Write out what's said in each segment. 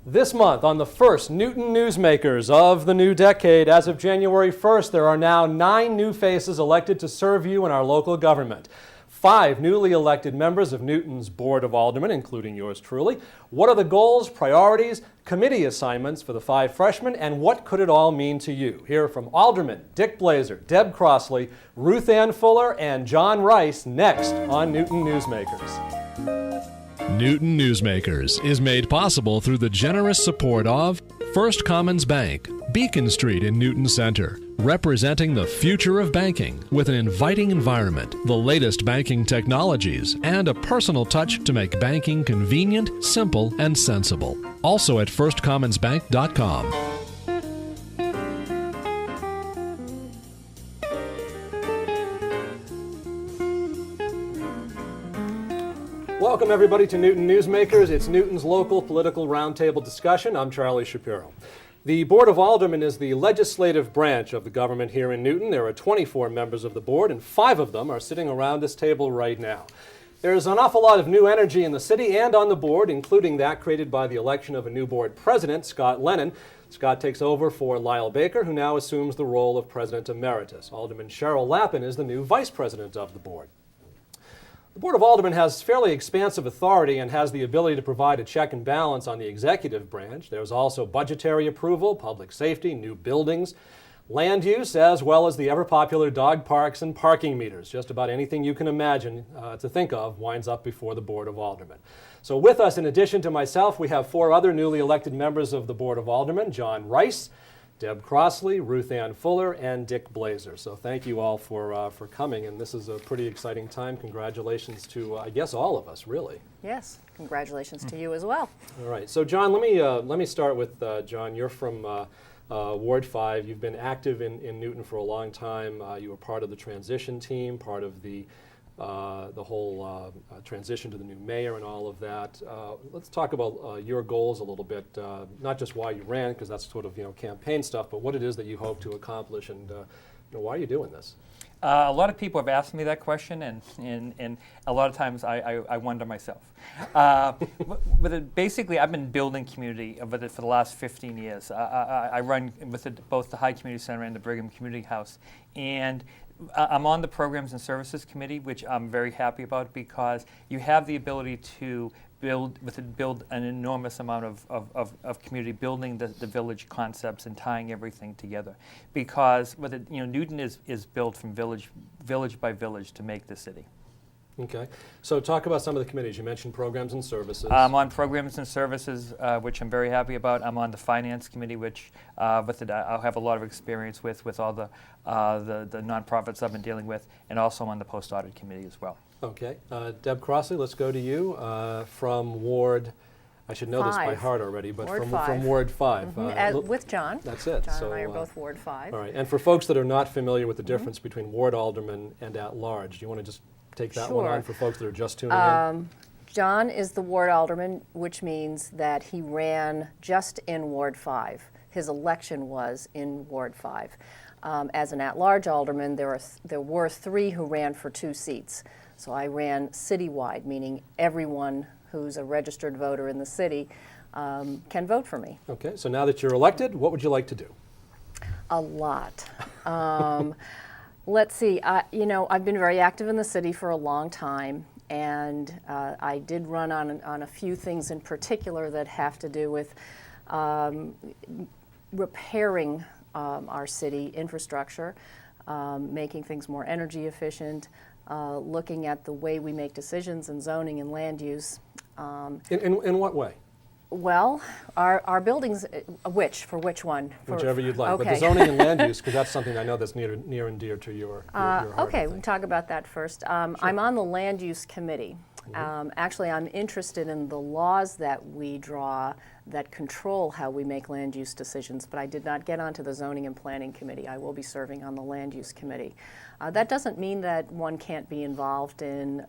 This month, on the first Newton Newsmakers of the new decade, as of January 1st, there are now 9 new faces elected to serve you in our local government. 5 newly elected members of Newton's Board of Aldermen, including yours truly. What are the goals, priorities, committee assignments for the 5 freshmen, and what could it all mean to you? Hear from Aldermen Dick Blazar, Deb Crossley, Ruthanne Fuller, and John Rice next on Newton Newsmakers. Newton Newsmakers is made possible through the generous support of First Commons Bank, Beacon Street in Newton Center, representing the future of banking with an inviting environment, the latest banking technologies, and a personal touch to make banking convenient, simple, and sensible. Also at firstcommonsbank.com. Welcome everybody to Newton Newsmakers. It's Newton's local political roundtable discussion. I'm Charlie Shapiro. The Board of Aldermen is the legislative branch of the government here in Newton. There are 24 members of the board, and 5 of them are sitting around this table right now. There's an awful lot of new energy in the city and on the board, including that created by the election of a new board president, Scott Lennon. Scott takes over for Lyle Baker, who now assumes the role of President Emeritus. Alderman Cheryl Lappin is the new vice president of the board. The Board of Aldermen has fairly expansive authority and has the ability to provide a check and balance on the executive branch. There's also budgetary approval, public safety, new buildings, land use, as well as the ever-popular dog parks and parking meters. Just about anything you can imagine to think of winds up before the Board of Aldermen. So with us, in addition to myself, we have 4 other newly elected members of the Board of Aldermen: John Rice, Deb Crossley, Ruthanne Fuller, and Dick Blazar. So thank you all for coming, and this is a pretty exciting time. Congratulations to, I guess, all of us, really. Yes, congratulations to you as well. All right, so John, let me start with John. You're from Ward 5. You've been active in Newton for a long time. You were part of the transition team, part of the whole transition to the new mayor and all of that. Let's talk about your goals a little bit, not just why you ran, because that's sort of campaign stuff, but what it is that you hope to accomplish, and why are you doing this? A lot of people have asked me that question, and a lot of times I wonder myself. But basically, I've been building community with it for the last 15 years. I run with both the High Community Center and the Brigham Community House, and I'm on the Programs and Services Committee, which I'm very happy about because you have the ability to build an enormous amount of community, building the village concepts and tying everything together. Because Newton is built from village by village to make the city. Okay, so talk about some of the committees. You mentioned Programs and Services. I'm on Programs and Services, which I'm very happy about. I'm on the Finance Committee, which I'll have a lot of experience with all the nonprofits I've been dealing with, and also on the Post Audit Committee as well. Okay, Deb Crossley, let's go to you from Ward. I should know 5. This by heart already, but from Ward 5. Mm-hmm. With John. That's it. John and I are both Ward 5. All right, and for folks that are not familiar with the difference between Ward Alderman and at-large, do you want to just take that one on for folks that are just tuning in? John is the Ward Alderman, which means that he ran just in Ward 5. His election was in Ward 5. As an at-large alderman, there were 3 who ran for 2 seats. So I ran citywide, meaning everyone who's a registered voter in the city can vote for me. Okay, so now that you're elected, what would you like to do? A lot. Let's see, I've been very active in the city for a long time, and I did run on a few things in particular that have to do with repairing our city infrastructure, making things more energy efficient, looking at the way we make decisions in zoning and land use. In what way? Well, our buildings, for which one? Whichever you'd like, okay. But the zoning and land use, because that's something I know that's near and dear to your heart. Okay, we can talk about that first. Sure. I'm on the Land Use Committee. Mm-hmm. Actually, I'm interested in the laws that we draw that control how we make land use decisions, but I did not get onto the Zoning and Planning Committee. I will be serving on the Land Use Committee. That doesn't mean that one can't be involved in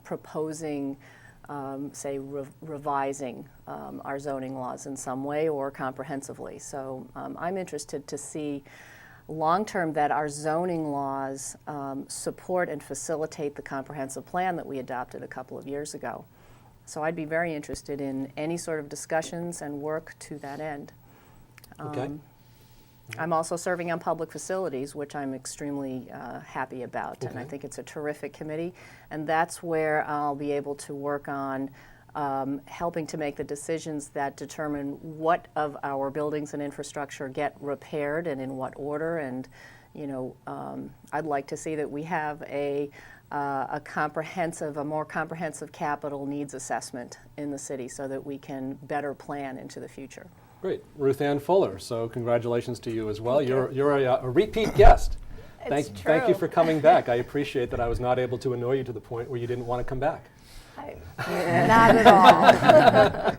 proposing say, revising our zoning laws in some way or comprehensively. So I'm interested to see long-term that our zoning laws support and facilitate the comprehensive plan that we adopted a couple of years ago. So I'd be very interested in any sort of discussions and work to that end. Okay. I'm also serving on public facilities, which I'm extremely happy about, and I Okay. think it's a terrific committee, and that's where I'll be able to work on helping to make the decisions that determine what of our buildings and infrastructure get repaired and in what order. And I'd like to see that we have a more comprehensive capital needs assessment in the city so that we can better plan into the future. Great. Ruthanne Fuller, so congratulations to you as well. You're a repeat guest. It's Thank you true. for coming back. I appreciate that I was not able to annoy you to the point where you didn't want to come back. Not at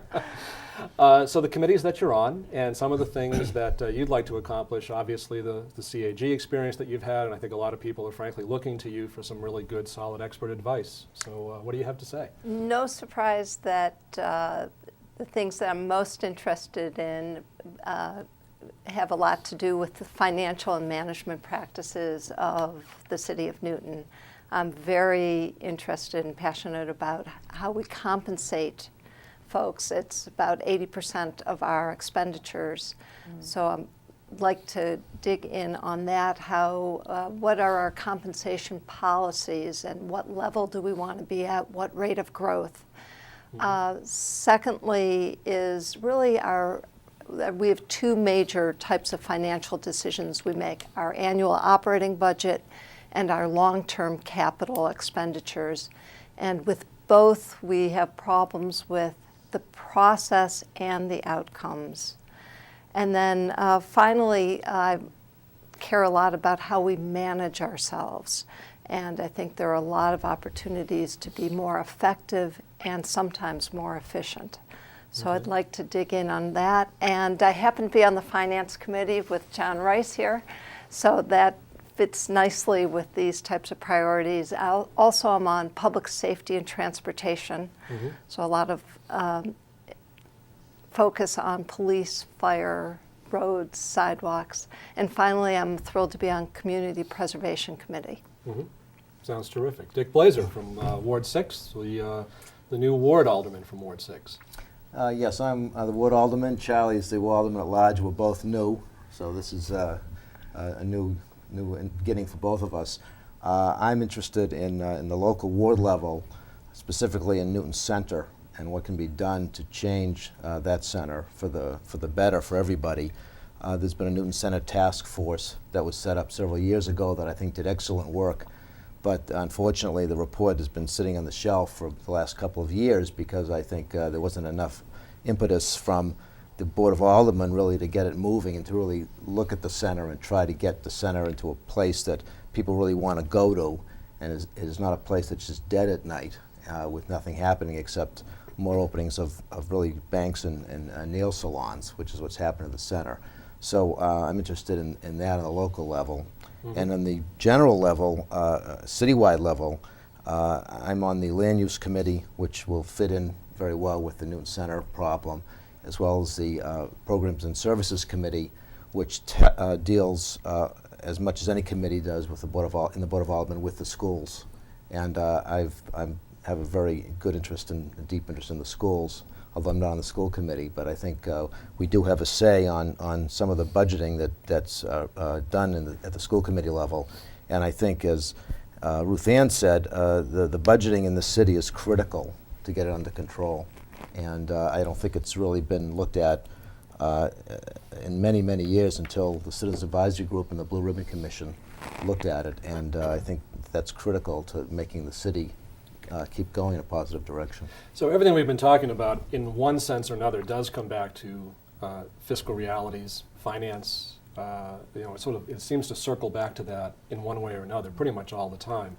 all. So the committees that you're on and some of the things that you'd like to accomplish, obviously the CAG experience that you've had, and I think a lot of people are frankly looking to you for some really good, solid expert advice. So what do you have to say? No surprise that the things that I'm most interested in have a lot to do with the financial and management practices of the City of Newton. I'm very interested and passionate about how we compensate folks. It's about 80% of our expenditures. So I'd like to dig in on that, what are our compensation policies and what level do we want to be at, what rate of growth. Secondly is really we have two major types of financial decisions we make, our annual operating budget and our long-term capital expenditures. And with both, we have problems with the process and the outcomes. And then finally, I care a lot about how we manage ourselves. And I think there are a lot of opportunities to be more effective and sometimes more efficient. So I'd like to dig in on that. And I happen to be on the Finance Committee with John Rice here, so that fits nicely with these types of priorities. Also, I'm on public safety and transportation, so a lot of focus on police, fire, roads, sidewalks. And finally, I'm thrilled to be on Community Preservation Committee. Sounds terrific. Dick Blazar from Ward 6, the new Ward Alderman from Ward 6. Yes, I'm the Ward Alderman. Charlie's the Ward Alderman at large. We're both new, so this is a new beginning for both of us. I'm interested in the local ward level, specifically in Newton Center, and what can be done to change that center for the better for everybody. There's been a Newton Center task force that was set up several years ago that I think did excellent work, but unfortunately the report has been sitting on the shelf for the last couple of years because I think there wasn't enough impetus from the Board of Aldermen really to get it moving and to really look at the center and try to get the center into a place that people really want to go to, and it is not a place that's just dead at night with nothing happening except more openings of really banks and nail salons, which is what's happened at the center. So I'm interested in that on the local level. And on the general level, citywide level, I'm on the Land Use Committee, which will fit in very well with the Newton Center problem, as well as the Programs and Services Committee, which deals as much as any committee does with the Board of Aldermen with the schools. And I have a very good interest a deep interest in the schools, although I'm not on the school committee, but I think we do have a say on some of the budgeting that's done at the school committee level. And I think, as Ruthanne said, the budgeting in the city is critical to get it under control. And I don't think it's really been looked at in many, many years until the Citizens Advisory Group and the Blue Ribbon Commission looked at it. And I think that's critical to making the city keep going in a positive direction. So everything we've been talking about, in one sense or another, does come back to fiscal realities, finance. It seems to circle back to that in one way or another, pretty much all the time.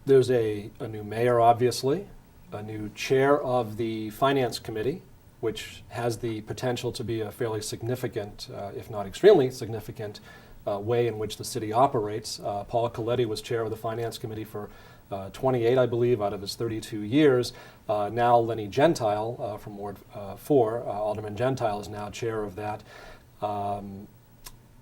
There's a new mayor, obviously, a new chair of the Finance Committee, which has the potential to be a fairly significant, if not extremely significant, way in which the city operates. Paul Coletti was chair of the Finance Committee for 28, I believe, out of his 32 years. Now Lenny Gentile from Ward 4, Alderman Gentile, is now chair of that.